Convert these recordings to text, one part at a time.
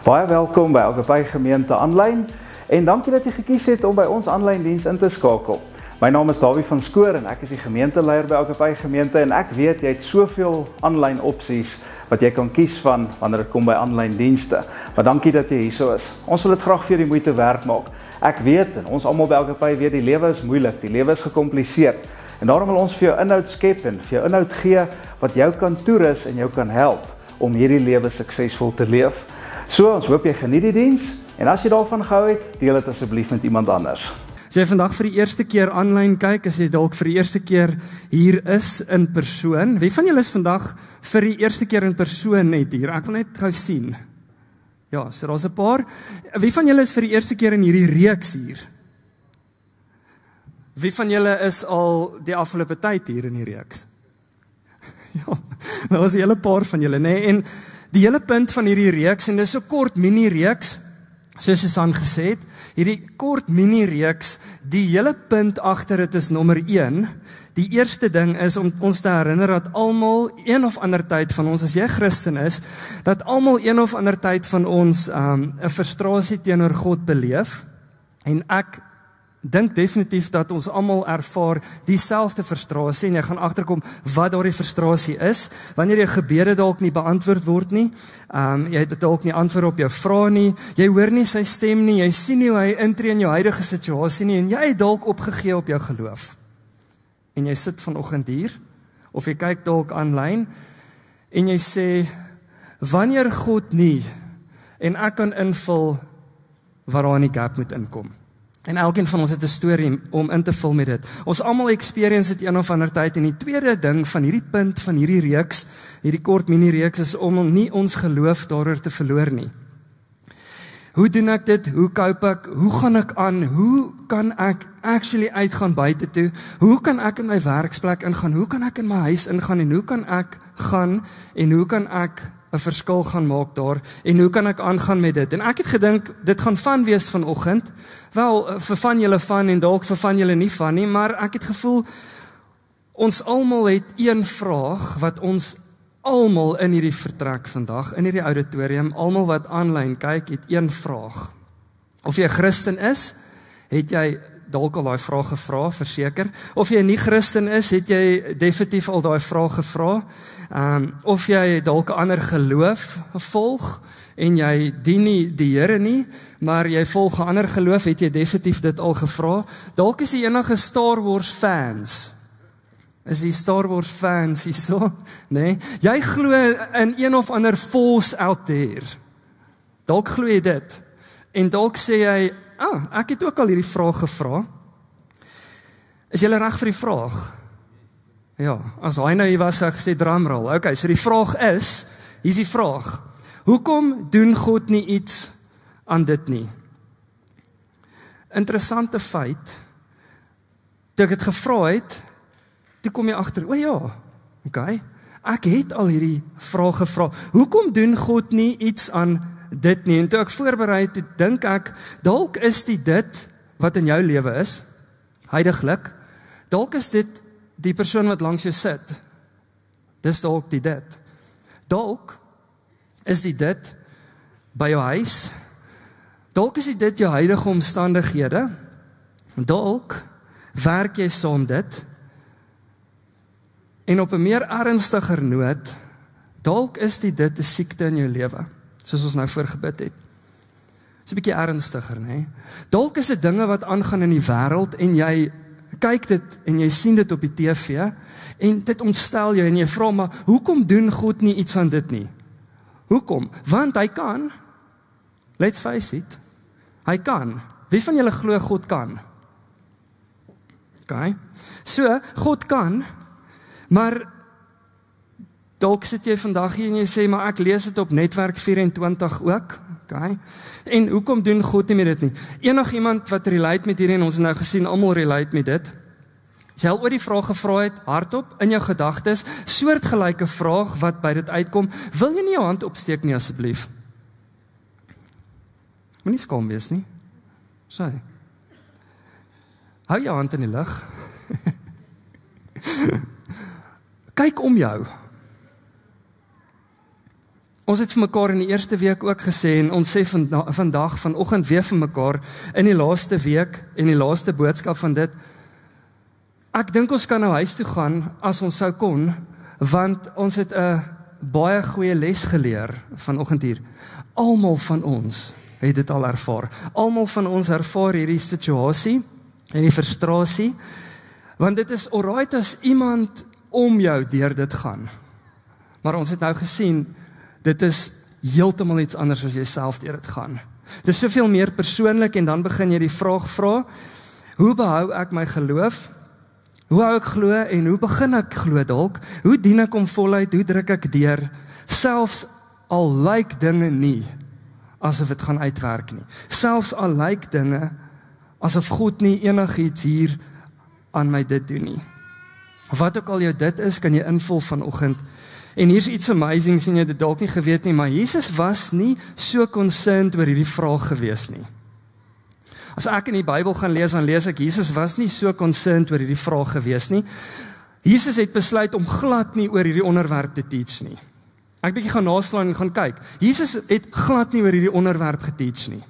Baie welkom by Agape Gemeente aanlyn en dankie dat jy gekies het om by ons aanlyn diens in te skakel. My naam is Dawie van Skoor en ek is die gemeenteleier by Agape Gemeente en ek weet jy het soveel aanlyn opsies wat jy kan kies van wanneer dit kom by aanlyn dienste. Maar dankie dat jy hierso is. Ons wil dit graag vir jou die moeite werd maak. Ek weet en ons almal by Agape weet die lewe is moeilik, die lewe is gecompliseerd. En daarom wil ons vir jou inhoud skep en vir jou inhoud gee wat jou kan toerus en jou kan help om hierdie lewe suksesvol te leef. So, ons hoop jy geniet die diens en as jy daarvan gehou het, deel dit asseblief met iemand anders. As jy vandag vir die eerste keer aanlyn kyk, as jy dalk vir die eerste keer hier is in persoon, wie van julle is vandag vir die eerste keer in persoon net hier? Ek wil net gou sien. Ja, so daar's 'n paar. Wie van julle is vir die eerste keer in hierdie reeks hier? Wie van julle is al die afgelope tyd hier in die reeks? Ja, daar was 'n hele paar van julle, nê? En die hele punt van hierdie reeks, en dis so kort mini-reeks, soos Susan gesê het, hierdie kort mini-reeks, die hele punt agter dit is nommer 1. Die eerste ding is om ons te herinner dat almal een of ander tyd van ons, as jy Christen is, dat almal een of ander tyd van ons 'n frustrasie teenoor God beleef. En ek dink definitief dat ons almal ervaar dieselfde frustrasie en jy gaan agterkom wat daardie frustrasie is. Wanneer jou gebede dalk nie beantwoord word nie, jy het dalk nie antwoord op jou vrae nie, jy hoor nie sy stem nie, jy sien nie hoe hy intree in jou huidige situasie nie en jy het dalk opgegee op jou geloof. En jy sit vanoggend hier of jy kyk dalk aanlyn en jy sê wanneer God nie en ek kan invul waar daar in die gap moet inkom. En elkeen van ons het 'n storie om in te vul met dit. Ons almal experience dit een of ander tyd en die tweede ding van hierdie punt van hierdie reeks, hierdie kort mini-reeks is om nie ons geloof daaroor te verloor nie. Hoe doen ek dit? Hoe cope ek? Hoe gaan ek aan? Hoe kan ek actually uitgaan buite toe? Hoe kan ek in my werksplek ingaan? Hoe kan ek in my huis ingaan en hoe kan ek gaan en hoe kan ek 'n verskil gaan maak daar en hoe kan ek aangaan met dit? En ek het gedink dit gaan van wees vanoggend. Wel, vir van julle van en dalk vir van julle nie van nie, maar ek het gevoel ons almal het een vraag wat ons almal in hierdie vertrek vandag, in hierdie auditorium, almal wat aanlyn kyk, het een vraag. Of jy 'n Christen is, het jy dalk al daai vraag gevra, verseker. Of jy nie Christen is, het jy definitief al daai vraag gevra. Of jy dalk 'n ander geloof volg en jy dien nie die Here nie, maar jy volg 'n ander geloof, het jy definitief dit al gevra. Dalk is jy enige Star Wars fans. Is die Star Wars fans hierso? Nee, jy glo in een of ander force out there. Dalk glo jy dit. En dalk sê jy, ek het ook al hierdie vraag gevra. Is jy reg vir die vraag? Ja, as hy nou hier was, ek sê drumroll. Okay, so die vraag is, hier's die vraag. Hoekom doen God nie iets aan dit nie? Interessante feit, toe ek het gevra het, toe kom jy agter, okay, ek het al hierdie vraag gevra. Hoekom doen God nie iets aan dit nie? En toe ek voorberei het, dink ek, dalk is dit wat in jou lewe is, huidiglik, dalk is dit die persoon wat langs jou sit. Dis dalk dit. Dalk is dit by jou huis. Dalk is dit jou huidige omstandighede. Dalk werk jy saam dit. En op 'n meer ernstiger noot, dalk is dit 'n siekte in jou lewe, soos ons nou voorgebid het. Dis 'n bietjie ernstiger, né? Dalk is dit dinge wat aangaan in die wêreld en jy kyk dit en jy sien dit op die TV en dit ontstel jou en jy vra maar hoekom doen God nie iets aan dit nie? Hoekom? Want hy kan. Let's face it. Hy kan. Wie van julle glo God kan? Okay. So, God kan, maar dalk sit jy vandag hier en jy sê maar ek lees dit op Netwerk 24 ook. Okay. En hoekom doen God nie met dit nie? Enigiemand wat relate met hierdie en ons het nou gesien, almal relate met dit. As jy al oor die vraag gevra het, hardop, in jou gedagtes, soortgelyke vraag wat by dit uitkom, wil jy nie jou hand opsteek nie asseblief? Moenie skaam wees nie. Sê. Hou jou hand in die lug. Kyk om jou. Ons het vir mekaar in die eerste week ook gesê, en ons sê vandag, vanoggend weer vir mekaar, in die laaste week, en die laaste boodskap van dit, ek dink ons kan nou huis toe gaan, as ons sou kon, want ons het 'n baie goeie les geleer vanoggend hier. Almal van ons het dit al ervaar. Almal van ons ervaar hierdie situasie, en die frustrasie, want dit is alright as iemand om jou deur dit gaan. Maar ons het nou gesien, dit is heeltemal iets anders as jy self deur dit gaan. Dit is soveel meer persoonlik en dan begin jy die vraag vra, hoe behou ek my geloof? Hoe hou ek glo en hoe begin ek glo dalk? Hoe dien ek om voluit? Hoe druk ek deur? Selfs al lyk dinge nie asof dit gaan uitwerk nie. Selfs al lyk dinge asof God nie enigiets hier aan my dit doen nie. Wat ook al jou dit is, kan jy invul vanoggend. En hier's iets amazing, sien jy dit dalk nie geweet nie, maar Jesus was nie so concerned oor hierdie vraag gewees nie. As ek in die Bybel gaan lees, dan lees ek, Jesus was nie so concerned oor hierdie vraag gewees nie. Jesus het besluit om glad nie oor hierdie onderwerp te teach nie. Ek bietjie gaan naslaan en gaan kyk. Jesus het glad nie oor hierdie onderwerp geteach nie.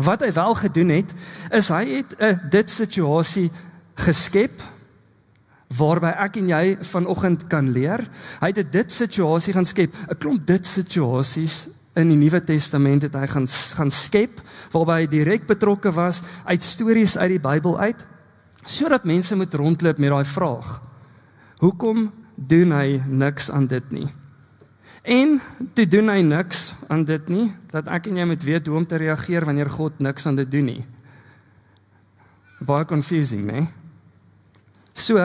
Wat hy wel gedoen het, is hy het 'n dit situasie geskep, waarby ek en jy vanoggend kan leer. Hy het 'n dit situasie gaan skep, 'n klomp dit situasies in die Nuwe Testament het hy gaan skep, waarby hy direk betrokke was, uit stories uit die Bybel uit, sodat mense moet rondloop met daai vraag. Hoekom doen hy niks aan dit nie? En toe doen hy niks aan dit nie, dat ek en jy moet weet hoe om te reageer wanneer God niks aan dit doen nie. Baie confusing, né? So,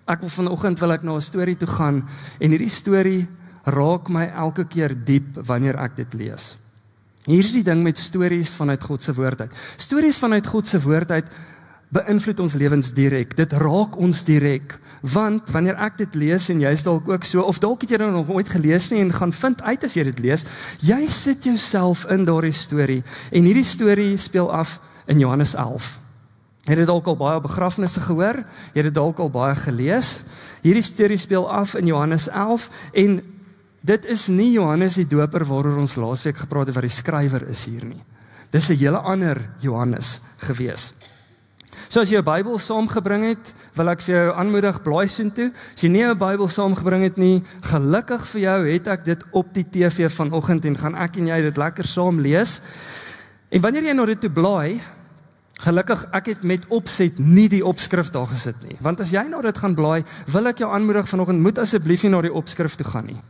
ek wil vanoggend wil ek na 'n storie toe gaan, en hierdie storie raak my elke keer diep wanneer ek dit lees. Hier is die ding met stories vanuit God se woord uit. Stories vanuit God se woord uit beïnvloed ons lewens direk. Dit raak ons direk, want wanneer ek dit lees en jy's dalk ook so, of dalk het jy dit nog ooit gelees nie en gaan vind uit as jy dit lees, jy sit jouself in daardie storie, en hierdie storie speel af in Johannes 11. Jy het dit dalk al baie begrafnisse gehoor, jy het dit dalk al baie gelees. Hierdie storie speel af in Johannes 11, en dit is nie Johannes die Doper waaroor ons laasweek gepraat het wat die skrywer is hier nie. Dis 'n hele ander Johannes gewees. So as jy 'n Bybel saamgebring het, wil ek vir jou aanmoedig, blaai soontoe. As jy nie 'n Bybel saamgebring het nie, gelukkig vir jou het ek dit op die TV vanoggend en gaan ek en jy dit lekker saam lees. En wanneer jy na dit toe blaai, gelukkig ek het met opset nie die opskrif daar gesit nie. Want as jy na dit gaan blaai, wil ek jou aanmoedig vanoggend, moet asseblief nie na die opskrif toe gaan nie.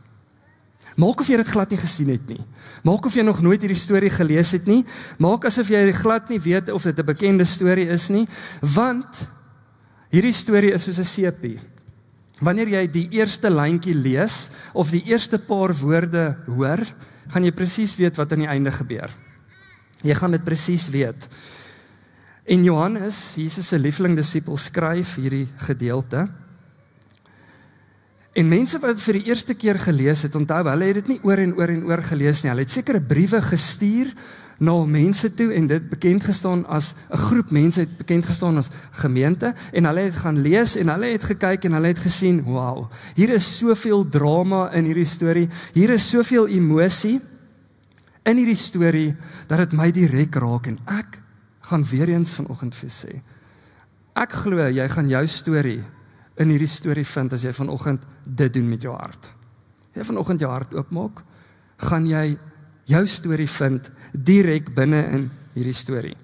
Maak of jy dit glad nie gesien het nie. Maak of jy nog nooit hierdie storie gelees het nie. Maak asof jy glad nie weet of dit 'n bekende storie is nie, want hierdie storie is soos 'n sepie. Wanneer jy die eerste lyntjie lees, of die eerste paar woorde hoor, gaan jy presies weet wat aan die einde gebeur. Jy gaan dit presies weet. En Johannes, Jesus se lieveling disipel, skryf hierdie gedeelte. En mense wat dit vir die eerste keer gelees het, onthou, hulle het dit nie oor en oor en oor gelees nie. Hulle het sekere briewe gestuur na mense toe, en dit bekend gestaan as 'n groep mense, het bekend gestaan as gemeente, en hulle het gaan lees, en hulle het gekyk, en hulle het gesien, wow, hier is soveel drama in hierdie storie, hier is soveel emosie in hierdie storie, dat dit my direk raak, en ek gaan weer eens vanoggend vir sê, ek glo, jy gaan jou storie in hierdie storie vind, as jy vanoggend dit doen met jou hart. As jy vanoggend jou hart oopmaak, gaan jy jou storie vind, direk binne in hierdie storie.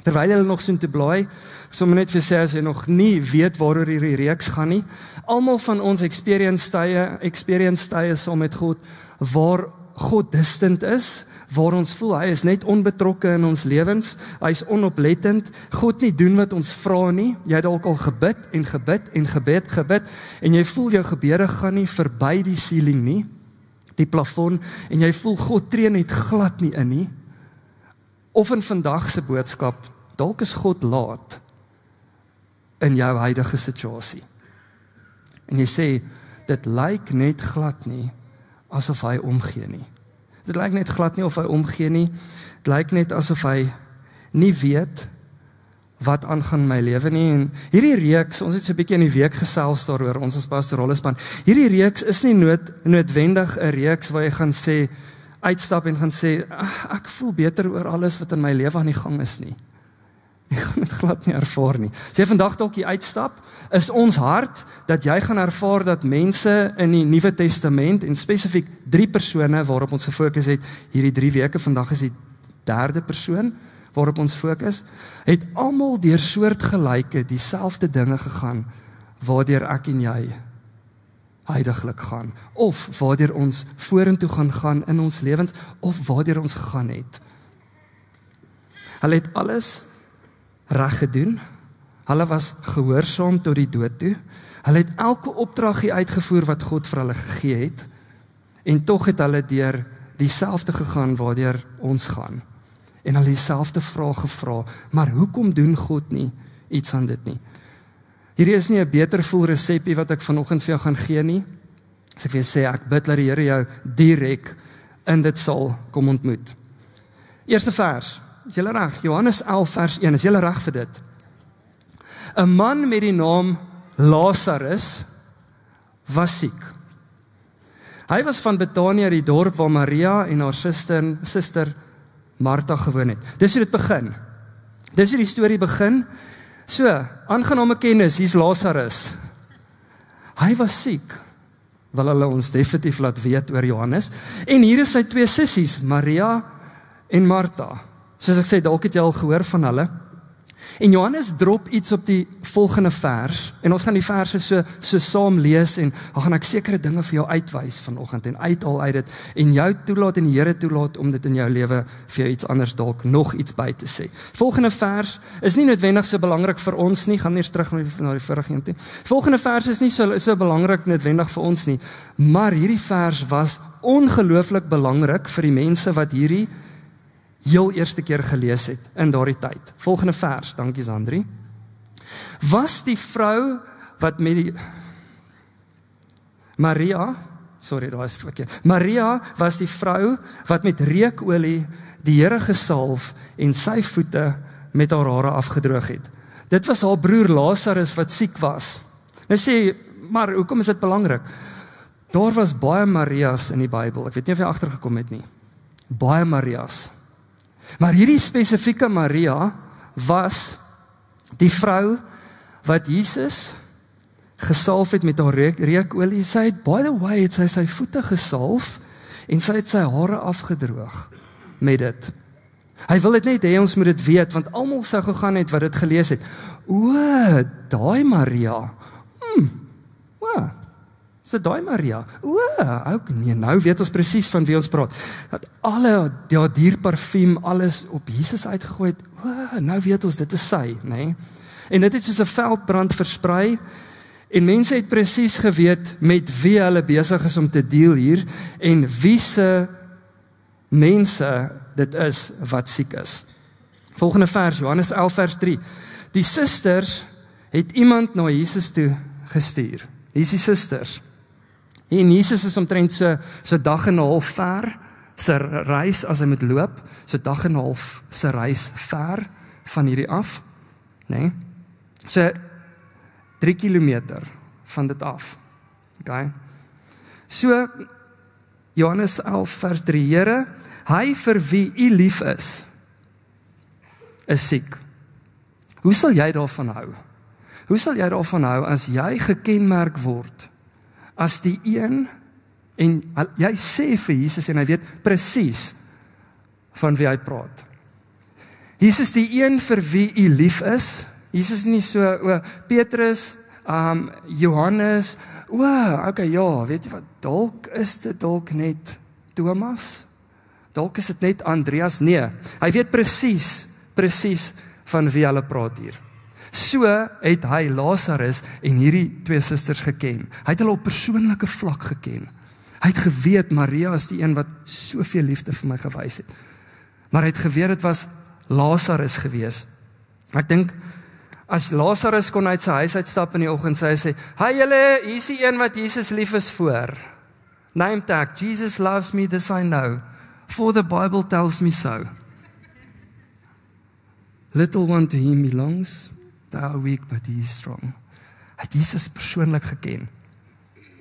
Terwyl hulle nog soontoe blaai, sommer net vir sê, as jy nog nie weet waaroor hierdie reeks gaan nie, almal van ons experience tye saam met God, waar God distant is, waar ons voel, hy is net onbetrokke in ons lewens, hy is onoplettend, God nie doen wat ons vra nie, jy het dalk al gebid, en jy voel jou gebede gaan nie verby die ceiling nie, die plafon, en jy voel God tree net glad nie in nie, of in vandag se boodskap, dalk is God laat in jou huidige situasie. En jy sê, dit lyk net glad nie, asof hy omgee nie. Dit lyk net glad nie of hy omgee nie, dit lyk net asof hy nie weet wat aangaan in my lewe nie. En hierdie reeks, ons het so 'n bietjie in die week gesels daaroor, ons as pastorale span. Hierdie reeks is nie noodwendig 'n reeks waar jy gaan sê, uitstap en gaan sê, ek voel beter oor alles wat in my lewe aan die gang is nie. Jy gaan dit glad nie ervaar nie. As jy vandag dalk hier uitstap, is ons hart dat jy gaan ervaar dat mense in die Nuwe Testament en spesifiek 3 persone waarop ons gefokus het hierdie 3 weke, vandag is die 3de persoon waarop ons fokus, het almal deur soortgelyke dieselfde dinge gegaan waardeur ek en jy heiliglik gaan, of waardeur ons vorentoe gaan in ons lewens, of waardeur ons gegaan het. Hulle het alles reg gedoen, hulle was gehoorsaam tot die dood toe, hulle het elke opdrag uitgevoer wat God vir hulle gegee het, en tog het hulle deur dieselfde gegaan waardeur ons gaan, en hulle dieselfde vraag gevra, maar hoekom doen God nie iets aan dit nie? Hierdie is nie 'n beter voel resepie wat ek vanoggend vir jou gaan gee nie. As ek vir jou sê, ek bid dat die Here jou direk in dit sal kom ontmoet. Eerste vers, is julle reg? Johannes 11 vers 1, is julle reg vir dit? 'n man met die naam Lazarus was siek. Hy was van Betanië, die dorp waar Maria en haar suster Martha gewoon het. Dis hoe dit begin. Dis hoe die storie begin. So, aangename kennis, hier's Lazarus. Hy was siek, wil hulle ons definitief laat weet oor Johannes. En hier is sy 2 sissies, Maria en Martha. Soos ek sê, dalk het jy al gehoor van hulle. En Johannes drop iets op die volgende vers, en ons gaan die verse so saam lees, en dan gaan ek sekere dinge vir jou uitwys vanoggend, en uithaal uit dit, en jou toelaat en die Here toelaat, om dit in jou lewe vir jou iets anders dalk nog iets by te sê. Volgende vers is nie noodwendig so belangrik vir ons nie, gaan eers terug na die vorige een toe. Volgende vers is nie so belangrik noodwendig vir ons nie, maar hierdie vers was ongelooflik belangrik vir die mense wat hierdie heel eerste keer gelees het in daardie tyd. Volgende vers, dankie Sandri. Was die vrou wat met die Maria was die vrou wat met reukolie die Here gesalf en sy voete met haar hare afgedroog het. Dit was haar broer Lazarus wat siek was. Nou sê, maar hoekom is dit belangrik? Daar was baie Marias in die Bybel. Ek weet nie of jy agtergekom het nie. Baie Marias. Maar hierdie spesifieke Maria was die vrou wat Jesus gesalf het met haar reukolie. Sy het, by the way, het sy voete gesalf en sy het sy hare afgedroog met dit. Hy wil dit net hê ons moet dit weet, want almal sou gegaan het wat dit gelees het. O, daai Maria. Is dit daai Maria? Ook nee, nou weet ons presies van wie ons praat. Dat alle dierparfuum, alles op Jesus uitgegooi het. Nou weet ons, dit is sy, nê? En dit het soos 'n veldbrand versprei, en mense het presies geweet met wie hulle besig is om te deel hier, en wie se mense dit is wat siek is. Volgende vers, Johannes 11 vers 3. Die susters het iemand na Jesus toe gestuur. Hier is die susters. En Jesus is omtrent so dag en 'n half ver, sy reis as hy moet loop, so dag en 'n half sy reis ver van hierdie af, nee? So 3 kilometer van dit af. Okay? So Johannes 11 vers 3, Here, hy vir wie u lief is siek. Hoe sal jy daarvan hou? Hoe sal jy daarvan hou as jy gekenmerk word as die een, en jy sê vir Jesus, en hy weet presies van wie hy praat. Jesus die een vir wie u lief is. Jesus nie so, Petrus, Johannes, okay, ja, weet jy wat, dalk is dit dalk net Thomas, dalk is dit net Andreas, nee, hy weet presies van wie hulle praat hier. So het hy Lazarus en hierdie 2 susters geken. Hy het hulle op persoonlike vlak geken. Hy het geweet, Maria is die een wat soveel liefde vir my gewys het. Maar hy het geweet, het was Lazarus gewees. Ek dink, as Lazarus kon uit sy huis uitstap in die oggend, sê, hi julle, hier is die een wat Jesus lief is voor. Name tag, Jesus loves me, this I know, for the Bible tells me so. Little one to him belongs, thou are weak but he is strong. Hy het Jesus persoonlik geken.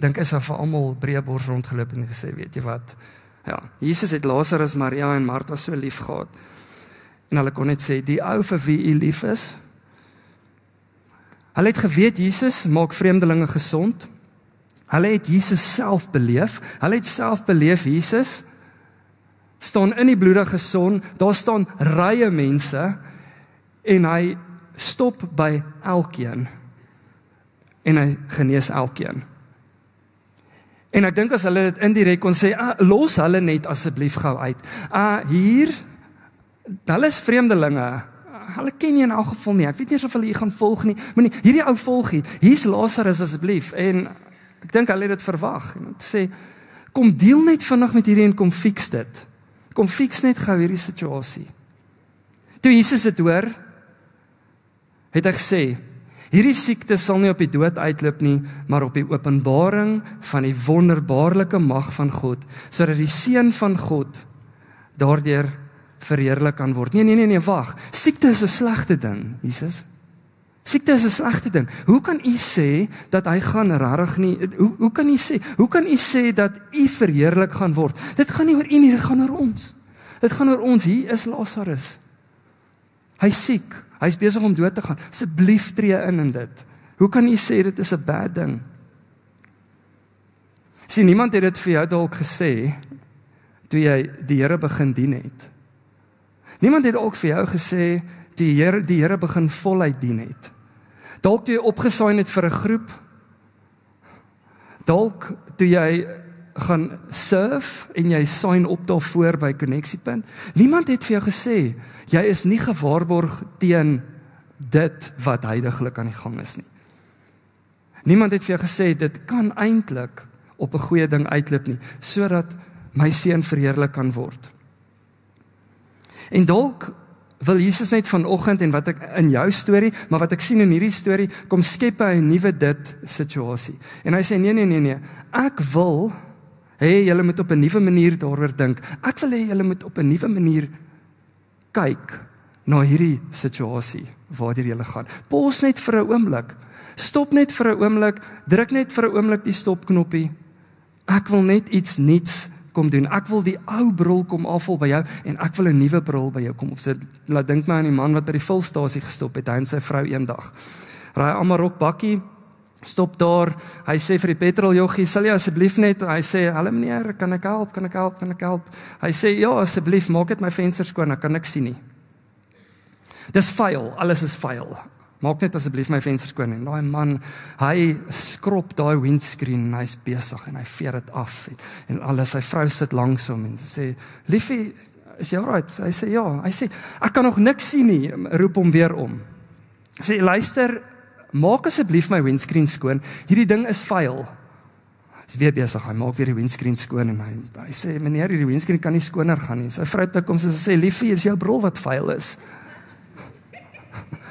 Dink hy sou vir almal breë bors rondgeloop en gesê, weet jy wat? Ja, Jesus het Lazarus, Maria en Martha so lief gehad. En hulle kon net sê, die ou vir wie u lief is. Hulle het geweet, Jesus maak vreemdelinge gesond. Hulle het Jesus self beleef. Hulle het self beleef, Jesus staan in die bloedige son, daar staan rye mense, en hy stop by elkeen, en hy genees elkeen. En ek dink as hulle dit indirek kon sê, los hulle net asseblief gou uit. Hier, hulle is vreemdelinge, hulle ken nie in elk geval nie, ek weet nie of hulle hier gaan volg nie, maar nie, hierdie ou volg hier is Lazarus asseblief, en ek dink hulle het dit verwag, en het sê, kom deel net vinnig met hierdie en kom fix dit, kom fix net gou hierdie situasie. Toe Jesus het hoor, het hy gesê, hierdie siekte sal nie op die dood uitloop nie, maar op die openbaring van die wonderbaarlike mag van God, sodat die Seun van God daardeur verheerlik kan word. Nee, wag. Siekte is 'n slegte ding, Jesus. Siekte is 'n slegte ding. Hoe kan u sê dat hy gaan rarig nie? Hoe kan u sê dat u verheerlik gaan word? Dit gaan nie oor u nie, dit gaan oor ons. Dit gaan oor ons. Hier is Lazarus. Hy siek. Hy is besig om dood te gaan. Asseblief tree in dit. Hoe kan u sê dit is 'n bad ding? Sien, niemand het dit vir jou dalk gesê toe jy die Here begin dien het. Niemand het ook vir jou gesê toe die Here begin voluit dien het. Dalk toe jy opgesaai het vir 'n groep. Dalk toe jy gaan surf en jy sign op daarvoor by Connexiepunt. Niemand het vir jou gesê, jy is nie gewaarborg teen dit wat huidiglik aan die gang is nie. Niemand het vir jou gesê, dit kan eintlik op 'n goeie ding uitloop nie, sodat my seun verheerlik kan word. En dalk wil Jesus net vanoggend, en wat ek in jou storie, maar wat ek sien in hierdie storie, kom skep hy 'n nuwe dit situasie. En hy sê, nee, ek wil julle moet op 'n nuwe manier daaroor dink. Ek wil julle moet op 'n nuwe manier kyk na hierdie situasie waardeur julle gaan. Pause net vir 'n oomblik. Stop net vir 'n oomblik, druk net vir 'n oomblik die stopknoppie. Ek wil net iets nuuts kom doen. Ek wil die ou bril kom afval by jou, en ek wil 'n nuwe bril by jou kom opsit. Laat dink my aan die man wat by die vulstasie gestop het, hy en sy vrou eendag. Raai Amarok bakkie, stop daar, hy sê vir die petroljoggie, sal jy asseblief net, hy sê, hallo meneer, kan ek help? Hy sê, ja asseblief, maak dit my venster skoon, ek kan niks sien nie. Dis vuil, alles is vuil. Maak net asseblief my venster skoon. En daai man, hy skrob daai windscreen en hy's besig en hy veer dit af. En alles, sy vrou sit langs hom en sê, liefie, is jy alright? Hy sê, ja. Hy sê, ek kan nog niks sien nie, roep hom weer om. Hy sê, luister, maak asseblief my windscreen skoon, hierdie ding is vuil. Hy is weer besig, hy maak weer die windscreen skoon en hy sê, meneer, hierdie windscreen kan nie skoner gaan nie. Sy vrou tik hom, sy sê, liefie, is jou bril wat vuil is?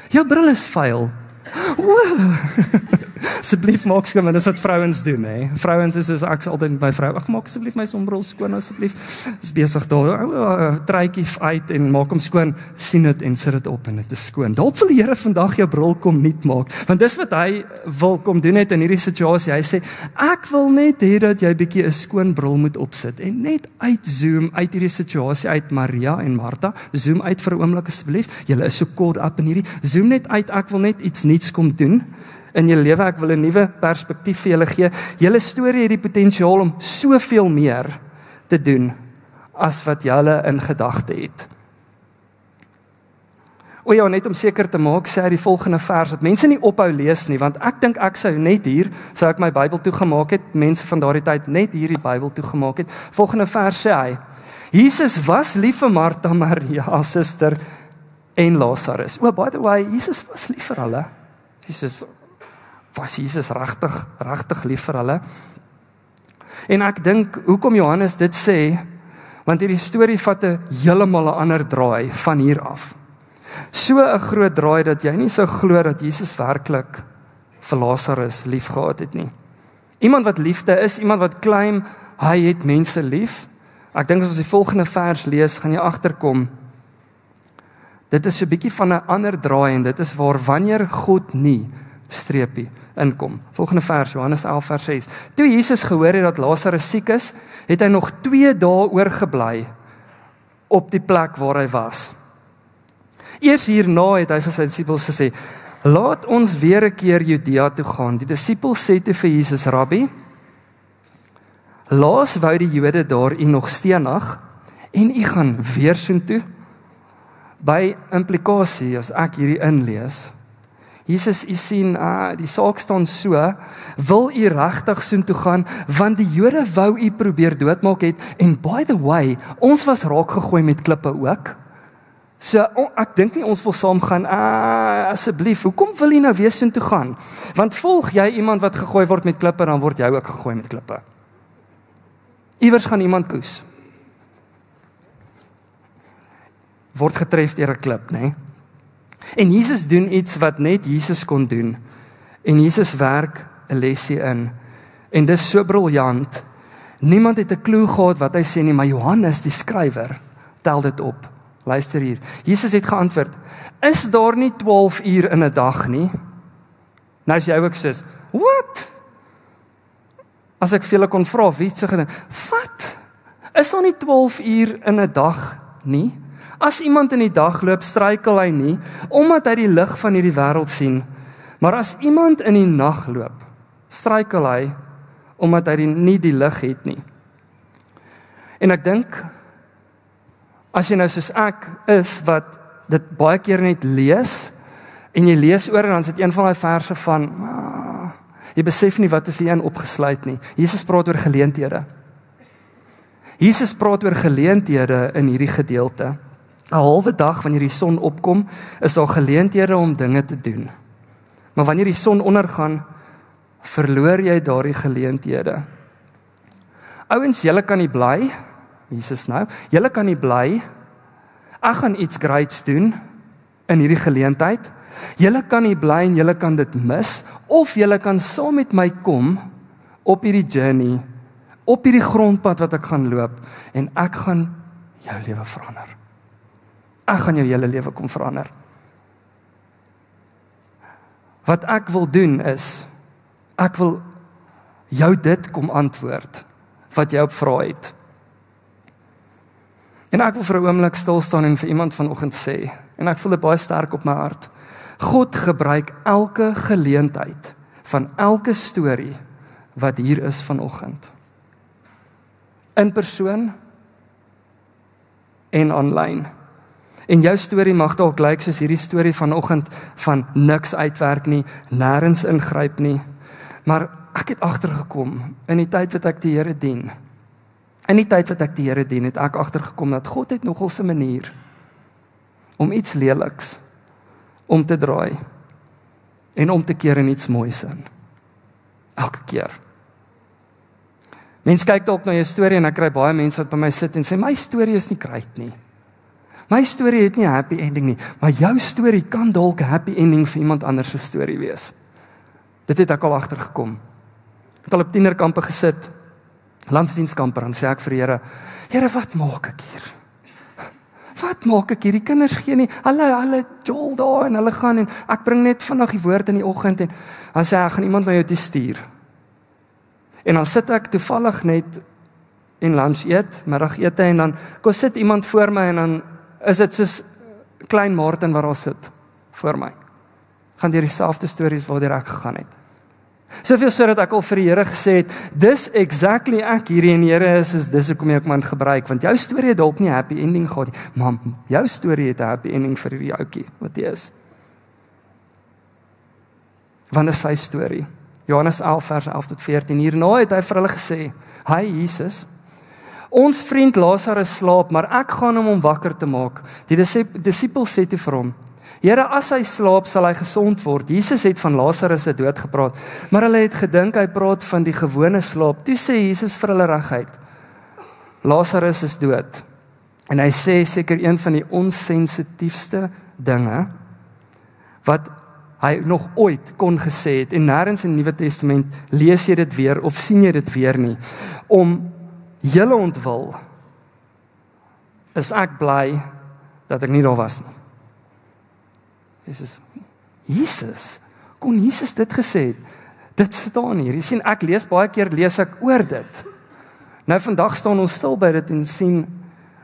Jou bril is vuil. Asseblief maak skoon, want dis wat vrouens doen, hè. Vrouens is soos ek altyd met my vrou, ag maak asseblief my sonbril skoon asseblief. Is besig daar, truitjie uit en maak hom skoon, sien dit en sit dit op en dit is skoon. Dalk wil die Here vandag jou bril kom nuut maak, want dis wat hy wil kom doen het in hierdie situasie. Hy sê, ek wil net hê dat jy bietjie 'n skoon bril moet opsit en net uitzoom uit hierdie situasie uit. Maria en Martha, zoom uit vir 'n oomblik asseblief. Julle is so caught up in hierdie. Zoom net uit, ek wil net iets nuuts kom doen in julle lewe, ek wil 'n nuwe perspektief vir julle gee. Julle storie het die potensiaal om soveel meer te doen as wat julle in gedagte het. O ja, net om seker te maak, sê hy die volgende vers, dat mense nie ophou lees nie, want ek dink ek sou net hier, sou ek my Bybel toegemaak het, mense van daardie tyd net hier die Bybel toegemaak het. Volgende vers sê hy, Jesus was lief vir Martha, Maria, suster en Lazarus. Oh, by the way, Jesus was lief vir hulle. Was Jesus regtig lief vir hulle? En ek dink, hoekom Johannes dit sê, want hierdie storie vat 'n heeltemal 'n ander draai van hier af. So 'n groot draai dat jy nie sou glo dat Jesus werklik vir Lazarus lief gehad het nie. Iemand wat liefde is, iemand wat claim, hy het mense lief. Ek dink as ons die volgende vers lees, gaan jy agterkom Dit is so 'n bietjie van 'n ander draai en dit is waar wanneer God nie streepie inkom. Volgende vers, Johannes 11 vers 6. Toe Jesus gehoor het dat Lazarus siek is, het hy nog 2 dae oorgebly op die plek waar hy was. Eers hierna het hy vir sy disippels gesê, laat ons weer 'n keer Judea toe gaan. Die disippels sê toe vir Jesus, Rabbi, laas wou die Jode daar u nog stenig en u gaan weer soontoe. By implikasie, as ek hierdie inlees, Jesus, u sien, die saak staan so, wil u regtig soontoe gaan, want die Jode wou u probeer doodmaak het, en by the way, ons was raak gegooi met klippe ook. So, ek dink nie ons wil saam gaan, asseblief, hoekom wil u nou weer soontoe gaan? Want volg jy iemand wat gegooi word met klippe, dan word jy ook gegooi met klippe. Iewers gaan iemand koes. Word getref deur 'n klip, né? En Jesus doen iets wat net Jesus kon doen. En Jesus werk 'n lesie in. En dis so briljant. Niemand het 'n klou gehad wat hy sê nie, maar Johannes, die skrywer, tel dit op. Luister hier. Jesus het geantwoord, is daar nie 12 uur in 'n dag nie? Nou is jy ook soos, what? As ek vir julle kon vra, wie het so gedink, wat? Is daar nie 12 uur in 'n dag nie? As iemand in die dag loop, struikel hy nie, omdat hy die lig van hierdie wêreld sien. Maar as iemand in die nag loop, struikel hy, omdat hy nie die lig het nie. En ek dink, as jy nou soos ek is, wat dit baie keer net lees, en jy lees oor, en dan is dit een van die verse van, jy besef nie wat is hierin opgesluit nie. Jesus praat oor geleenthede. Jesus praat oor geleenthede in hierdie gedeelte. 'n halwe dag wanneer die son opkom, is daar geleenthede om dinge te doen. Maar wanneer die son ondergaan, verloor jy daardie geleenthede. Ouens, julle kan nie bly, Jesus nou, julle kan nie bly, ek gaan iets greats doen in hierdie geleentheid, julle kan nie bly en julle kan dit mis, of julle kan saam met my kom op hierdie journey, op hierdie grondpad wat ek gaan loop, en ek gaan jou lewe verander. Ek gaan jou hele lewe kom verander. Wat ek wil doen is, ek wil jou dit kom antwoord, wat jy op vra het. En ek wil vir 'n oomblik stil staan en vir iemand vanoggend sê, en ek voel dit baie sterk op my hart, God gebruik elke geleentheid, van elke storie, wat hier is vanoggend. In persoon, en online. En jou storie mag dalk lyk soos hierdie storie vanoggend van niks uitwerk nie, nêrens ingryp nie. Maar ek het agtergekom in die tyd wat ek die Here dien. In die tyd wat ek die Here dien, het ek agtergekom dat God het nogal 'n manier om iets leliks om te draai en om te keer in iets moois in. Elke keer. Mense kyk dalk na jou storie en ek kry baie mense wat by my sit en sê my storie is nie great nie. My storie het nie 'n happy ending nie, maar jou storie kan dalk 'n happy ending vir iemand anders se storie wees. Dit het ek al agtergekom. Ek het al op tienerkampe gesit, landsdienskampe, dan sê ek vir die Here, Here, wat maak ek hier? Wat maak ek hier? Die kinders gee nie, hulle jol daar en hulle gaan en ek bring net vandag die woord in die oggend en dan sê ek gaan iemand na jou toe stuur. En dan sit ek toevallig net en lunch eet, middagete en dan kom sit iemand voor my en dan is dit soos klein Martin wat daar sit voor my. Gaan deur dieselfde stories waardeur ek gegaan het. Soveel sodat ek al vir die Here gesê het, dis exactly ek hierdie en die Here is dis hoekom ek man gebruik, want jou storie het dalk nie 'n happy ending gehad nie, maar jou storie het 'n happy ending vir hierdie ouetjie wat hy is. Want is sy storie. Johannes 11 vers 11 tot 14. Hierna het hy vir hulle gesê, "Hi Jesus, ons vriend Lazarus slaap, maar ek gaan hom wakker te maak." Die disippels sê toe vir hom, "Here, as hy slaap, sal hy gesond word." Jesus het van Lazarus se dood gepraat, maar hulle het gedink hy praat van die gewone slaap. Toe sê Jesus vir hulle reguit, "Lazarus is dood." En hy sê seker een van die onsensitiefste dinge wat hy nog ooit kon gesê het, en nêrens in die Nuwe Testament lees jy dit weer of sien jy dit weer nie. Om julle ontwil is ek bly dat ek nie daar was nie. Jesus, kon Jesus dit gesê het? Dit staan hier. Jy sien, ek lees baie keer, lees ek oor dit. Nou vandag staan ons stil by dit en sien,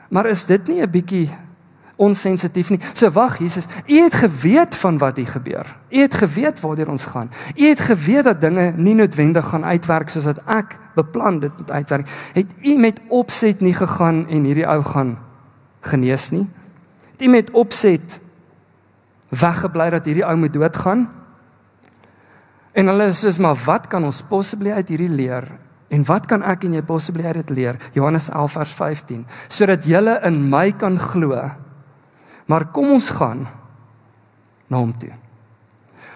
maar is dit nie 'n bietjie onsensitief nie? So wag, Jesus, U het geweet van wat hier gebeur. U het geweet waartoe ons gaan. U het geweet dat dinge nie noodwendig gaan uitwerk soos wat ek beplan dit moet uitwerk. Het U met opset nie gegaan en hierdie ou gaan genees nie? Het U met opset weggebly dat hierdie ou moet doodgaan? En hulle is soos, maar wat kan ons possibly uit hierdie leer? En wat kan ek en jy possibly uit dit leer? Johannes 11 vers 15. Sodat julle in my kan glo. Maar kom ons gaan na hom toe.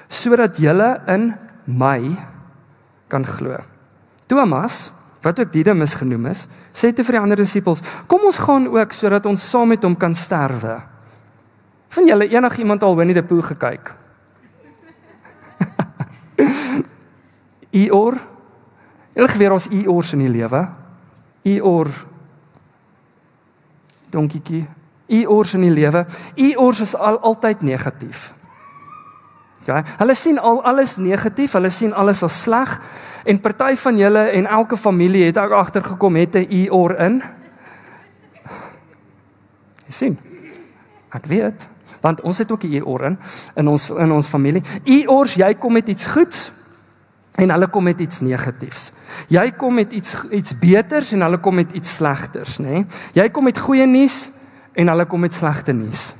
Sodat julle in my kan glo. Thomas, wat ook Didymus genoem is, sê te vir die ander disippels, kom ons gaan ook sodat ons saam met hom kan sterwe. Van julle enigiemand al Winnie the Pooh gekyk? Eeyore? Julle geweet ons Eeyores in die lewe. Eeyore donkietjie. Eeyores in die lewe. Eeyores is altyd negatief. Okay? Hulle sien alles negatief, hulle sien alles as sleg. En party van julle en elke familie het ook agtergekom het 'n Eeyore in. Jy sien? Ek weet, want ons het ook 'n Eeyore in ons familie. Eeyores, jy kom met iets goeds en hulle kom met iets negatiefs. Jy kom met iets beters en hulle kom met iets slegters, né? Jy kom met goeie nuus en hulle kom met slegte nuus.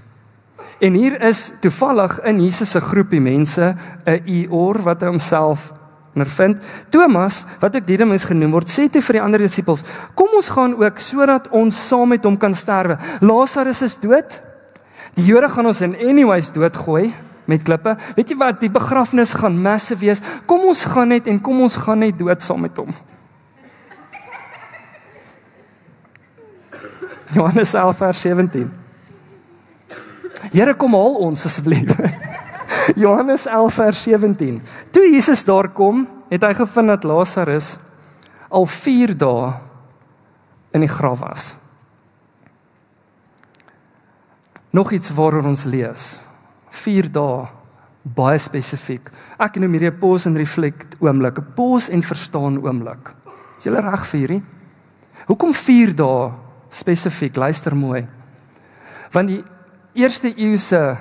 En hier is toevallig in Jesus se groepie mense 'n Eeyore wat hy homself ondervind. Thomas, wat ook Didymus genoem word, sê toe vir die ander disippels, kom ons gaan ook sodat ons saam met hom kan sterwe. Lazarus is dood. Die Jode gaan ons in anyways doodgooi met klippe. Weet jy wat, die begrafnis gaan massive wees. Kom ons gaan net dood saam met hom. Johannes 11 vers 17. Here, kom haal ons asseblief. Johannes 11 vers 17. Toe Jesus daar kom, het hy gevind dat Lazarus al 4 dae in die graf was. Nog iets waaroor ons lees. 4 dae, baie spesifiek. Ek noem hierdie 'n pause en reflect oomblik, 'n pause en verstaan oomblik. Is julle reg vir hierdie? Hoekom 4 dae spesifiek? Luister mooi. Want die eerste eeuse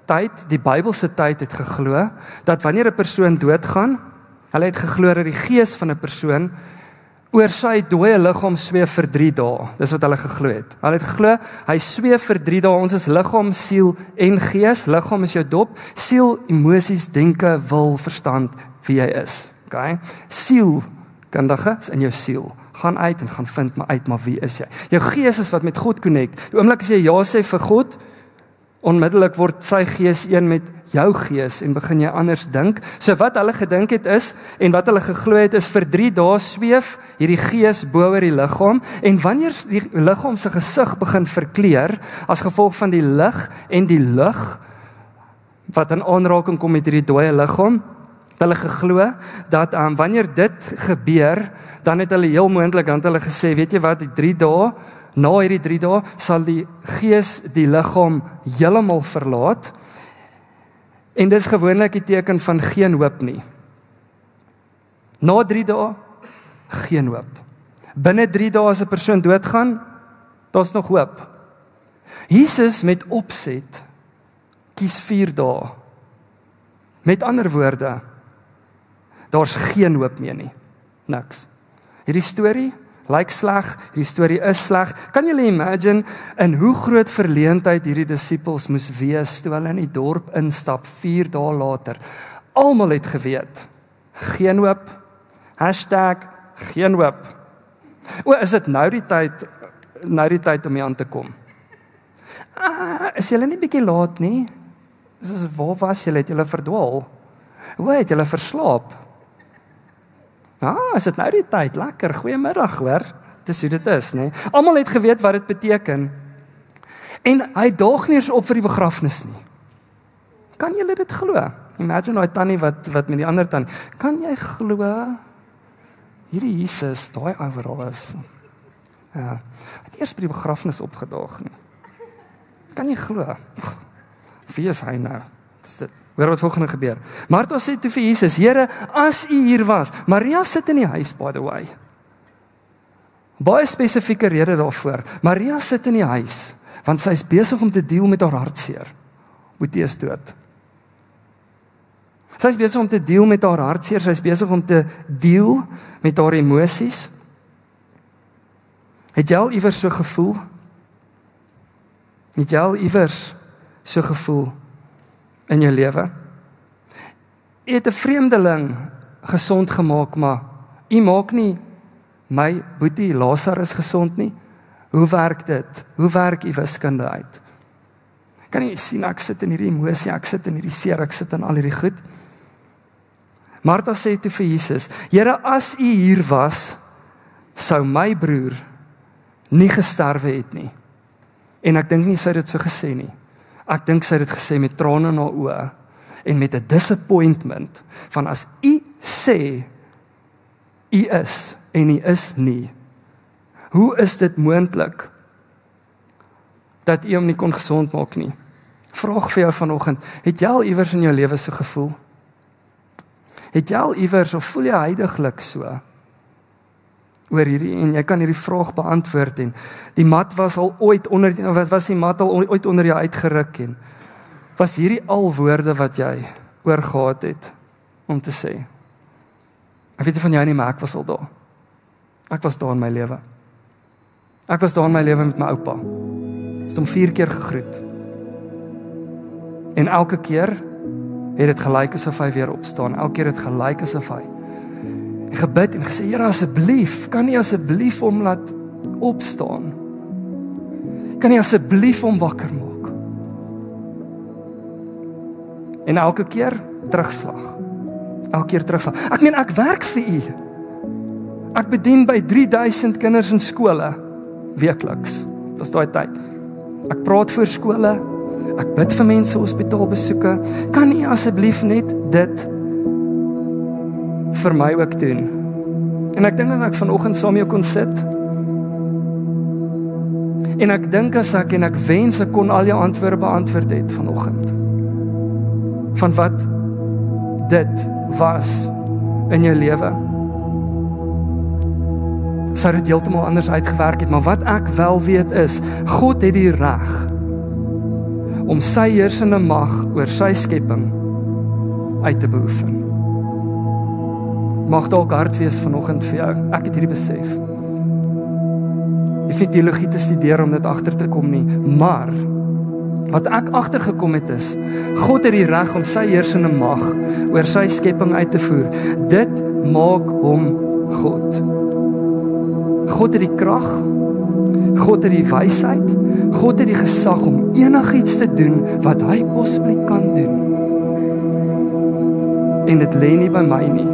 tyd, die Bybelse tyd het geglo dat wanneer 'n persoon doodgaan, hulle het geglo dat die gees van 'n persoon oor sy dooie liggaam sweef vir 3 dae. Dis wat hulle geglo het. Hulle het geglo hy sweef vir 3 dae. Ons is liggaam, siel en gees. Liggaam is jou dop, siel, emosies, denke, wil, verstand, wie jy is. Okay? Siel, kundige, is in jou siel. Gaan uit en gaan vind maar uit, maar wie is jy? Jou gees is wat met God connect. Die oomblik as jy ja sê vir God, onmiddellik word sy gees een met jou gees en begin jy anders dink. So wat hulle gedink het is, en wat hulle geglo het is, vir 3 dae sweef hierdie gees bo oor die liggaam, en wanneer die liggaam se gesig begin verkleur, as gevolg van die lig en die lug, wat in aanraking kom met hierdie dooie liggaam, hulle geglo, dat wanneer dit gebeur, dan het hulle heel moontlik, dan het hulle gesê, weet jy wat, die 3 dae, na hierdie 3 dae, sal die gees die liggaam heeltemal verlaat, en dis gewoonlik die teken van geen hoop nie. Na 3 dae, geen hoop. Binne 3 dae as 'n persoon doodgaan, daar's nog hoop. Jesus met opset, kies 4 dae. Met ander woorde, daar's geen hoop meer nie. Niks. Hierdie storie lyk sleg, hierdie storie is sleg. Kan julle imagine in hoe groot verleentheid hierdie disippels moes wees toe hulle in die dorp instap 4 dae later. Almal het geweet, geen hoop, #geen hoop. Is dit nou die tyd om hier aan te kom? Is julle nie bietjie laat nie? Waar was julle? Het julle verdwaal? Het julle verslaap? Is dit nou die tyd? Lekker, goeiemiddag hoor. Dis hoe dit is, né? Almal het geweet wat dit beteken. En hy daag nie eens op vir die begrafnis nie. Kan julle dit glo? Imagine daai tannie wat met die ander tannie. Kan jy glo hierdie Jesus, daai overal is? Ja, het eers by die begrafnis opgedaag nie. Kan jy glo? Wie is hy nou? Dis dit. Hoor wat volgende gebeur. Martha sê toe vir Jesus, Here, as U hier was. Maria sit in die huis, by the way. Baie spesifieke rede daarvoor. Maria sit in die huis, want sy is besig om te deel met haar hartseer. Boetie is dood. Sy is besig om te deel met haar hartseer, sy is besig om te deel met haar emosies. Het jy al iewers so gevoel? Het jy al iewers so gevoel in jou lewe? Jy het 'n vreemdeling gesond gemaak, maar jy maak nie my boetie Lazarus gesond nie. Hoe werk dit? Hoe werk jy wiskunde uit? Kan jy sien, ek sit in hierdie emosie, ek sit in hierdie seer, ek sit in al hierdie goed. Martha sê toe vir Jesus, Here, as U hier was, sou my broer nie gesterwe het nie. En ek dink nie sy het dit so gesê nie. Ek dink sy het dit gesê met trane in haar oë en met 'n disappointment van as U sê U is en U is nie. Hoe is dit moontlik dat U hom nie kon gesond maak nie? Vraag vir jou vanoggend, het jy al iewers in jou lewe so gevoel? Het jy al iewers of voel jy heidaglik so oor hierdie, en jy kan hierdie vraag beantwoord en die mat was al ooit onder, was die mat al ooit onder jou uitgeruk en was hierdie al woorde wat jy oorgehad het om te sê? Ek weet nie van jou nie, maar ek was al daar. Ek was daar in my lewe. Ek was daar in my lewe met my oupa. Ek het hom 4 keer gegroet. En elke keer het dit gelyk asof hy weer opstaan. Elke keer het dit gelyk asof hy en gebid en gesê, Here, asseblief, kan U asseblief hom laat opstaan? Kan U asseblief hom wakker maak? En elke keer terugslag. Elke keer terugslag. Ek meen, ek werk vir U. Ek bedien by 3000 kinders in skole weekliks. Dis daai tyd. Ek praat voor skole, ek bid vir mense hospitaalbesoeke. Kan U asseblief net dit vir my ook doen? En ek dink as ek vanoggend saam jou kon sit, en ek dink as ek wens ek kon al jou antwoorde beantwoord het vanoggend, van wat dit was in jou lewe, sou dit heeltemal anders uitgewerk het. Maar wat ek wel weet is, God het die reg om sy heersende mag oor sy skepping uit te beoefen. Mag dalk hard wees vanoggend vir jou. Ek het hierdie besef. Jy vind teologie te studeer om dit agter te kom nie, maar wat ek agtergekom het is, God het die reg om sy heersende mag oor sy skepping uit te voer. Dit maak hom God. God het die krag, God het die wysheid, God het die gesag om enigiets te doen wat hy possibly kan doen. En dit lê nie by my nie,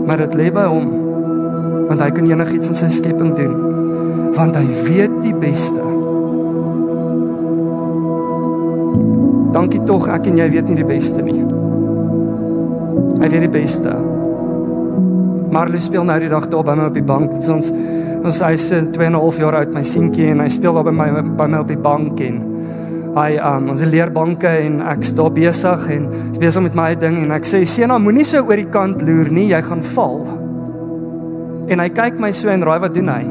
maar dit lê by hom, want hy kan enigiets in sy skepping doen, want hy weet die beste. Dankie tog, ek en jy weet nie die beste nie. Hy weet die beste. Marley speel nou die dag daar by my op die bank. Dit is ons hy is 2,5 jaar oud, my seentjie, en hy speel daar by my op die bank en hy ons leerbanke en ek's daar besig en is besig met my ding en ek sê, Sena, moenie so oor die kant loer nie, jy gaan val. En hy kyk my so en raai wat doen hy?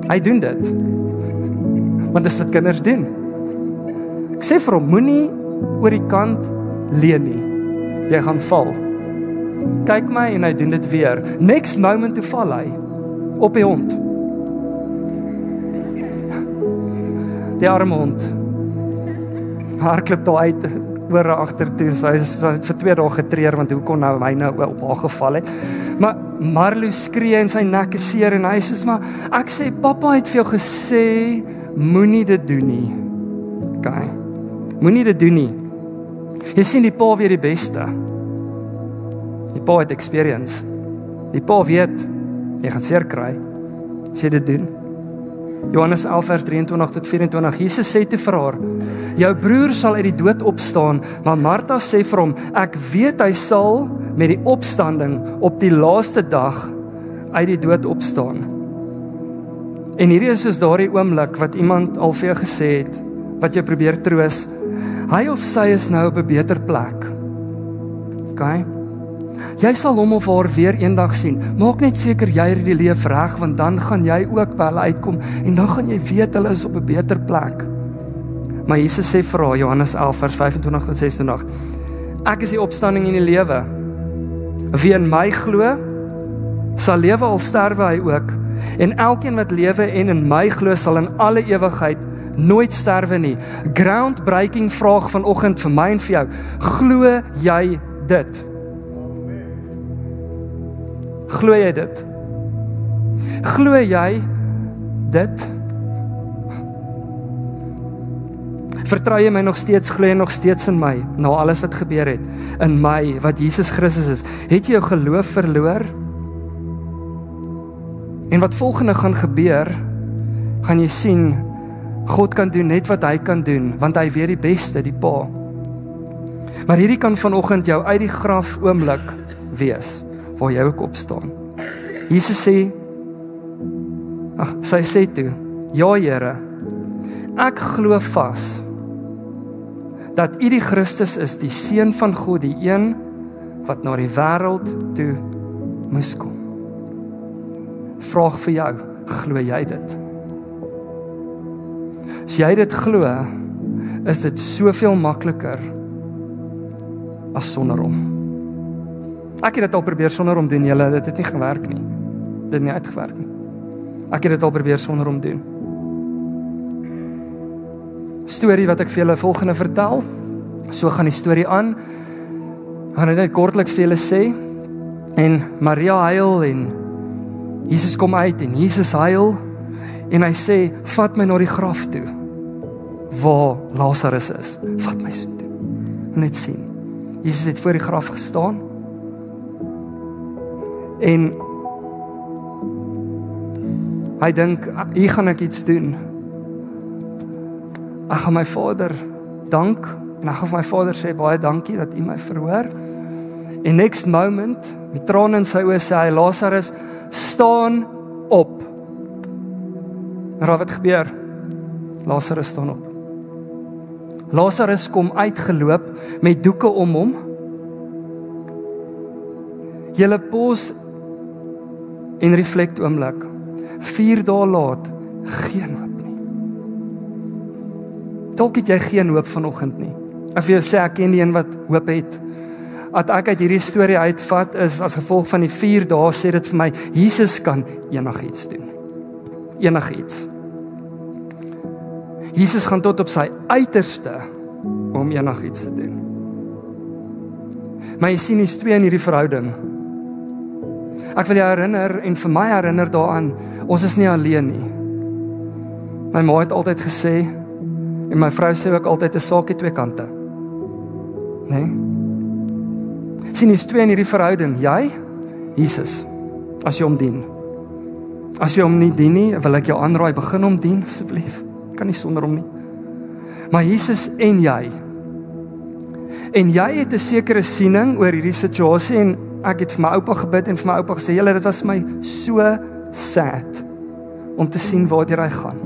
Hy doen dit. Want dis wat kinders doen. Ek sê vir hom, moenie oor die kant leun nie. Jy gaan val. Kyk my en hy doen dit weer. Next moment toe val hy op die hond. Die arme hond. Hardloop daar uit oor agter toe. Hy het vir 2 dae getreer want hoe kon nou hy nou op haar geval het. Maar Marlo skree en sy nek is seer en hy sê maar ek sê pappa het vir jou gesê moenie dit doen nie. Okay. Moenie dit doen nie. Jy sien die pa weer die beste. Die pa het experience. Die pa weet, jy gaan seer kry as jy dit doen. Johannes 11 vers 23 tot 24. Jesus sê te vir haar, jou broer sal uit die dood opstaan, maar Martha sê vir hom, ek weet hy sal met die opstanding op die laaste dag uit die dood opstaan. En hierdie is soos daardie oomblik wat iemand al vir jou gesê het, wat jy probeer troos. Hy of sy is nou op 'n beter plek. Okay? Jy sal hom of haar weer eendag sien. Maak net seker jy ry die leef reg, want dan gaan jy ook by hulle uitkom en dan gaan jy weet hulle is op 'n beter plek. Maar Jesus sê vir haar, Johannes 11 vers 25 tot 26, ek is die opstanding en die lewe. Wie in my glo, sal lewe al sterwe hy ook. En elkeen wat lewe en in my glo sal in alle ewigheid nooit sterwe nie. Groundbreaking vraag vanoggend vir my en vir jou. Glo jy dit? Glo jy dit? Glo jy dit? Vertrou jy my nog steeds, glo jy nog steeds in my, na alles wat gebeur het, in my, wat Jesus Christus is? Het jy jou geloof verloor? En wat volgende gaan gebeur, gaan jy sien, God kan doen net wat hy kan doen, want hy weet die beste, die Pa. Maar hierdie kan vanoggend jou uit die graf oomblik wees, waar jy ook opstaan. Jesus sê, sy sê toe, ja Here, ek glo vas, dat U die Christus is, die Seun van God, die een, wat na die wêreld toe moes kom. Vraag vir jou, glo jy dit? As jy dit glo, is dit soveel makliker as sonder hom. Ek het dit al probeer sonder hom doen, julle, dit het nie gewerk nie. Dit het nie uitgewerk nie. Ek het dit al probeer sonder hom doen. Storie wat ek vir julle volgende vertel, so gaan die storie aan, gaan ek net kortliks vir julle sê, en Maria huil, en Jesus kom uit, en Jesus huil, en hy sê, vat my na die graf toe, waar Lazarus is, vat my so toe, net sien, Jesus het voor die graf gestaan, en hy dink, hier gaan ek iets doen, ek gaan my Vader dank, en ek gaan vir my Vader sê, baie dankie dat U my verhoor, en next moment, met trane in sy oë sê hy, Lazarus, staan op. En wat gebeur? Lazarus staan op. Lazarus kom uitgeloop, met doeke om hom. Julle pos en reflect oomblik, 4 dae laat, geen hoop nie. Dalk het jy geen hoop vanoggend nie. Ek vir jou sê, ek ken die een wat hoop het. Wat ek uit hierdie storie uitvat is, as gevolg van die 4 dae, sê dit vir my, Jesus kan enigiets doen. Enigiets. Jesus gaan tot op sy uiterste, om enigiets te doen. Maar jy sien, hier's 2 in hierdie verhouding. Ek wil jou herinner, en vir my herinner daaraan, ons is nie alleen nie. My ma het altyd gesê, en my vrou sê ook altyd, 'n saak het 2 kante. Nee? Sien, hier's 2 in hierdie verhouding. Jy, Jesus, as jy hom dien. As jy hom nie dien nie, wil ek jou aanraai, begin hom dien, asseblief. Kan nie sonder hom nie. Maar Jesus en jy. En jy het 'n sekere siening oor hierdie situasie, en ek het vir my oupa gebid, en vir my oupa gesê, julle, dit was vir my so sad, om te sien waar hy gaan.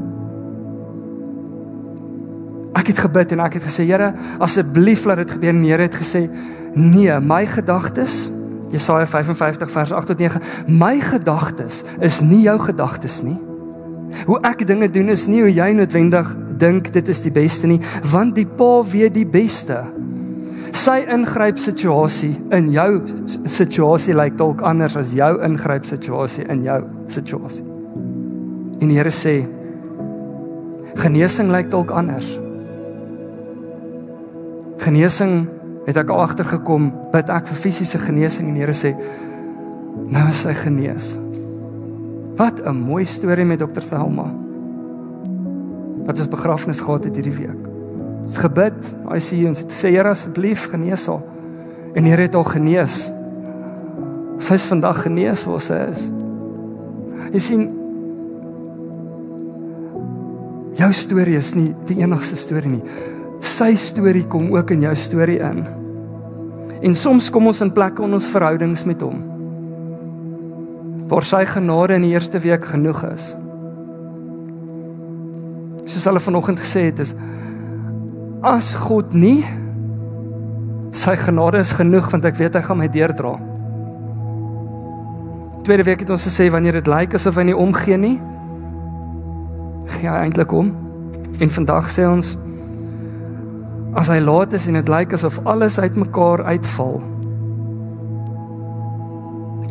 Ek het gebid, en ek het gesê, Here, asseblief laat dit gebeur, en die Here het gesê, nee, my gedagtes, Jesaja 55 vers 8 tot 9, my gedagtes is nie jou gedagtes nie. Hoe ek dinge doen is nie hoe jy noodwendig dink dit is die beste nie, want die Pa weet die beste. Sy ingryp situasie in jou situasie lyk dalk anders as jou ingryp situasie in jou situasie. En die Here sê, genesing lyk dalk anders. Genesing, het ek agtergekom, bid ek vir fisiese genesing, en die Here sê, nou is sy genees. Wat 'n mooi storie met Dr. Thelma, wat ons begrafnis gehad het hierdie week. Het gebid, ICU, en sê, Here, asseblief, genees haar. En die Here het haar genees. Sy is vandag genees waar sy is. Jy sien, jou storie is nie die enigste storie nie. Sy storie kom ook in jou storie in. En soms kom ons in plekke in ons verhoudings met hom, waar sy genade in die eerste week genoeg is. Soos hulle vanoggend gesê het, is as God nie, sy genade is genoeg, want ek weet hy gaan my deurdra. Tweede week het ons gesê, wanneer dit lyk asof hy nie omgee nie, gee hy eintlik om. En vandag sê ons, as hy laat is en dit lyk asof alles uitmekaar uitval,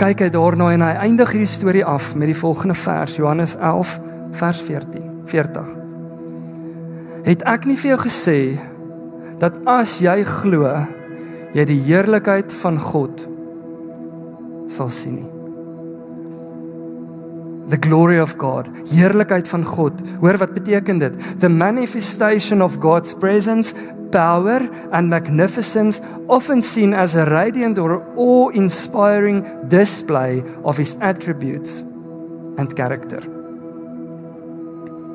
kyk hy daarna en hy eindig hierdie storie af met die volgende vers, Johannes 11, vers 40. Het ek nie vir jou gesê, dat as jy glo, jy die heerlikheid van God sal sien nie. The glory of God, heerlikheid van God. Hoor wat beteken dit? The manifestation of God's presence, power and magnificence, often seen as a radiant or awe-inspiring display of his attributes and character.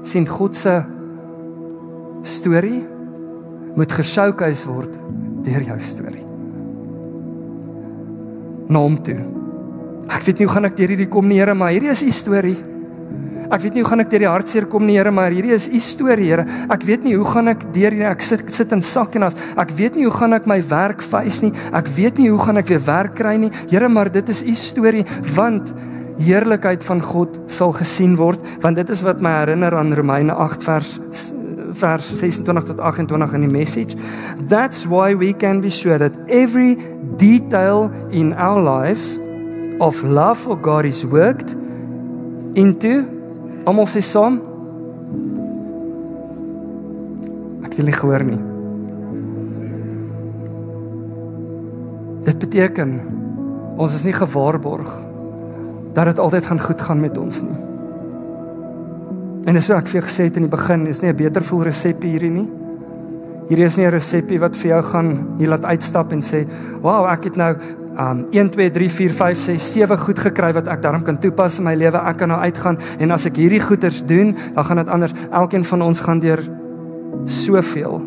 Sien, God se storie moet geshowcase word deur jou storie. Na hom toe. Ek weet nie hoe gaan ek deur hierdie kom nie, Here, maar hierdie is u storie. Ek weet nie hoe gaan ek deur die hartseer kom nie, Here, maar hierdie is u storie, Here. Ek weet nie hoe gaan ek deur hierdie, ek sit in sak en as. Ek weet nie hoe gaan ek my werk face nie. Ek weet nie hoe gaan ek weer werk kry nie. Here, maar dit is u storie, want heerlikheid van God sal gesien word, want dit is wat my herinner aan Romeine 8 vers 26 tot 28 in die message. That's why we can be sure that every detail in our lives of love for God is worked into, almal sê saam, ek wil nie gehoor nie. Dit beteken, ons is nie gewaarborg, dat dit altyd gaan goed gaan met ons nie. En dis so ek vir jou gesê het in die begin, is nie 'n beter voel resepie hierdie nie. Hierdie is nie 'n resepie wat vir jou gaan hier laat uitstap en sê, wow, ek het nou 1, 2, 3, 4, 5, 6, 7 goed gekry wat ek daarom kan toepas in my lewe. Ek kan nou uitgaan en as ek hierdie goeders doen, dan gaan dit anders. Elkeen van ons gaan deur soveel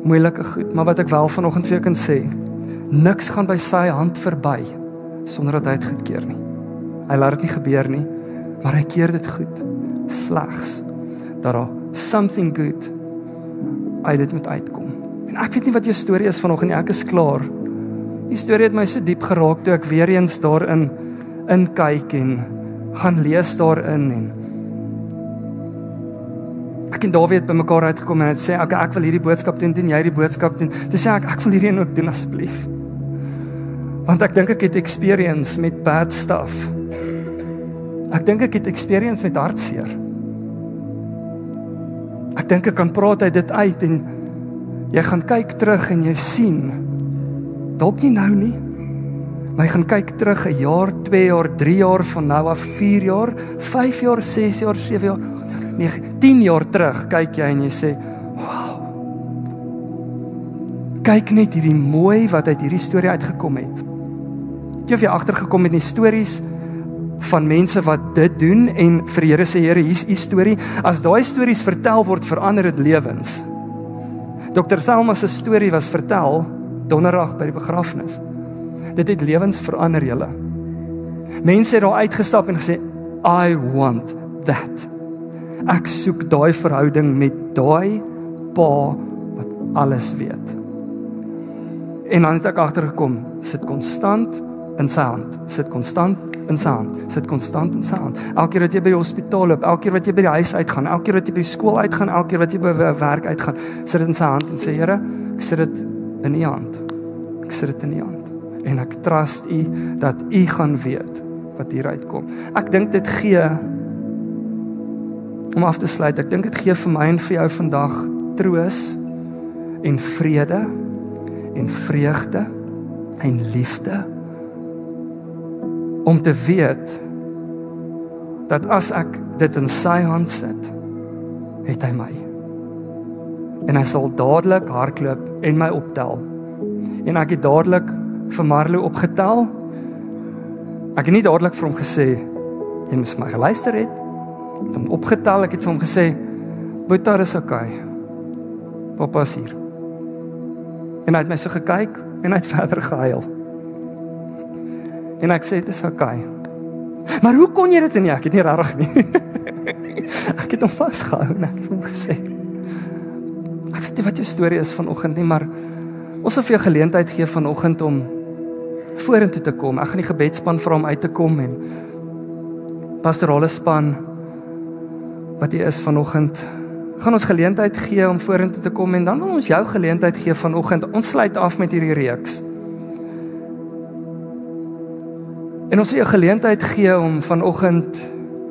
moeilike goed. Maar wat ek wel vanoggend vir jou kan sê, niks gaan by sy hand verby sonder dat hy dit goedkeur nie. Hy laat dit nie gebeur nie, maar hy keer dit goed. Slegs dat daar something good uit dit moet uitkom. En ek weet nie wat jou storie is vanoggend nie, ek is klaar. Die storie het my so diep geraak toe ek weer eens daarin inkyk en gaan lees daarin en ek en Dawie het by mekaar uitgekom en het sê, okay, ek wil hierdie boodskap doen, jy die boodskap doen. Toe sê ek wil hierdie een ook doen asseblief. Want ek dink ek het experience met bad stuff. Ek dink ek het experience met hartseer. Ek dink ek kan praat uit dit uit en jy gaan kyk terug en jy sien, dalk nie nou nie, maar jy gaan kyk terug 'n jaar, 2 jaar, 3 jaar van nou af, 4 jaar, 5 jaar, 6 jaar, 7 jaar, 9, 10 jaar terug, kyk jy en jy sê, wow, kyk net hierdie mooi wat uit hierdie storie uitgekom het. Jy het jy agtergekom met die stories van mense wat dit doen en vir die Here sê, Here, hier's u storie. As daai stories vertel word, verander dit lewens. Dr. Thelma se storie was vertel donderdag by die begrafnis. Dit het lewens verander julle. Mense het daar uitgestap en gesê, I want that. Ek soek daai verhouding met daai pa wat alles weet. En dan het ek agtergekom, sit konstant in sy hand, sit konstant in sy hand, sit konstant in sy hand. Elke keer wat jy by die hospitaal loop, elke keer wat jy by die huis uitgaan, elke keer wat jy by die skool uitgaan, elke keer wat jy by werk uitgaan, sit dit in sy hand en sê, Here, ek sit dit in u hand. Ek sit dit in u hand. En ek trust u dat u gaan weet wat hier uitkom. Ek dink dit gee, om af te sluit, ek dink dit gee vir my en vir jou vandag troos en vrede en vreugde en liefde om te weet dat as ek dit in sy hand sit, het hy my. En hy sal dadelik hardloop en my optel. En ek het dadelik vir Marlo opgetel. Ek het nie dadelik vir hom gesê, jy moes my geluister het. Ek het hom opgetel, ek het vir hom gesê, Boeta, is okay. Papa is hier. En hy het my so gekyk en hy het verder gehuil. En ek sê, dit is okay. Maar hoe kon jy dit nie? Ek het nie rarig nie. Ek het hom vasgehou en ek het hom gesê, ek weet weet nie wat jou storie is vanoggend nie, maar ons wil vir jou geleentheid gee vanoggend om vorentoe te kom. Ek gaan die gebedsspan vra om uit te kom en pastorale span wat jy is vanoggend, gaan ons geleentheid gee om vorentoe te kom en dan wil ons jou geleentheid gee vanoggend. Ons sluit af met hierdie reeks. En ons wil jou geleentheid gee om vanoggend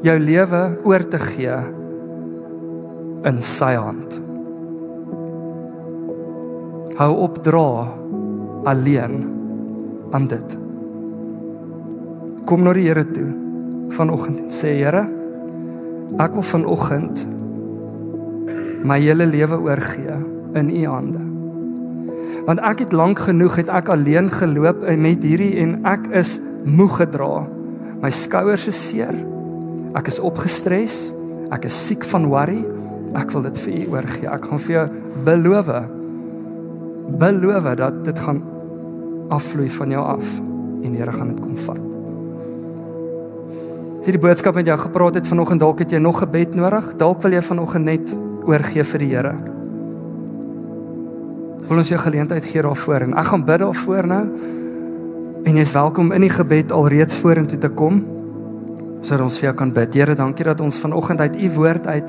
jou lewe oor te gee in sy hand. Hou op dra alleen aan dit. Kom na die Here toe vanoggend en sê, Here, ek wil vanoggend my hele lewe oorgee in U hande. Want ek het lank genoeg, het ek alleen geloop met hierdie en ek is moeg gedra. My skouers is seer, ek is opgestres, ek is siek van worry, ek wil dit vir U oorgee. Ek gaan vir jou beloof dat dit gaan afvloei van jou af en die Here gaan dit kom vat. As jy die boodskap met jou gepraat het vanoggend, dalk het jy nog gebed nodig, dalk wil jy vanoggend net oorgee vir die Here. Wil ons jou geleentheid gee daarvoor en ek gaan bid daarvoor nou en jy is welkom in die gebed alreeds vorentoe te kom sodat ons vir jou kan bid. Here, dankie dat ons vanoggend uit U woord uit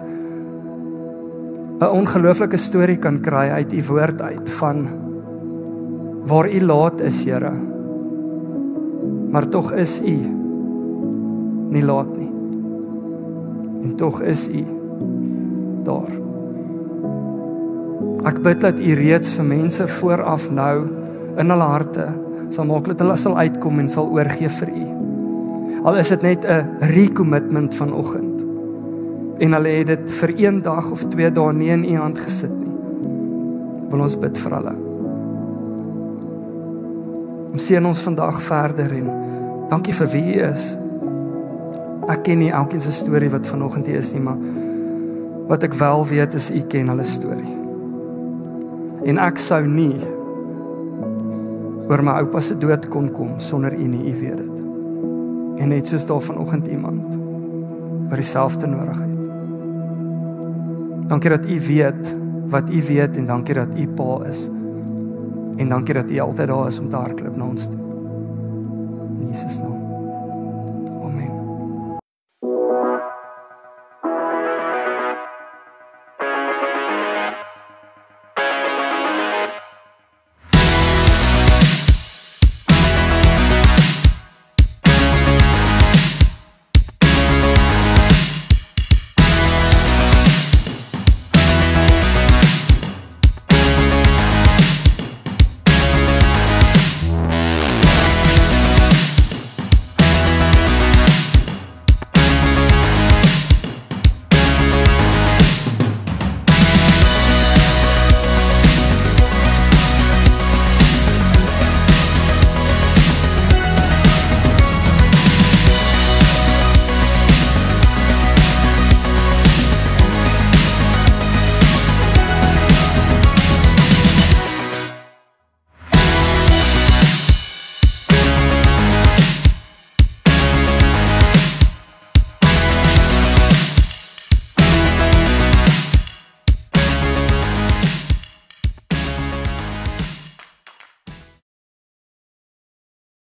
'n ongelooflike storie kan kry uit U woord uit van waar U laat is, Here. Maar tog is U nie laat nie. En tog is U daar. Ek bid dat U reeds vir mense vooraf nou in hulle harte sal maak dat hulle sal uitkom en sal oorgee vir U. Al is dit net 'n recommitment vanoggend. En hulle het dit vir 1 dag of 2 dae nie in U hand gesit nie. Wil ons bid vir hulle. Seën ons vandag verder en dankie vir wie U is. Ek ken nie elkeen se storie wat vanoggend hier is nie, maar wat ek wel weet is U ken hulle storie. En ek sou nie oor my oupa se dood kon kom sonder U nie, U weet dit. En net soos daar vanoggend iemand wat dieselfde nodig het. Dankie dat U weet wat U weet en dankie dat U Pa is. En dankie dat U altyd daar is om te hardloop na ons toe. In Jesus naam. Amen.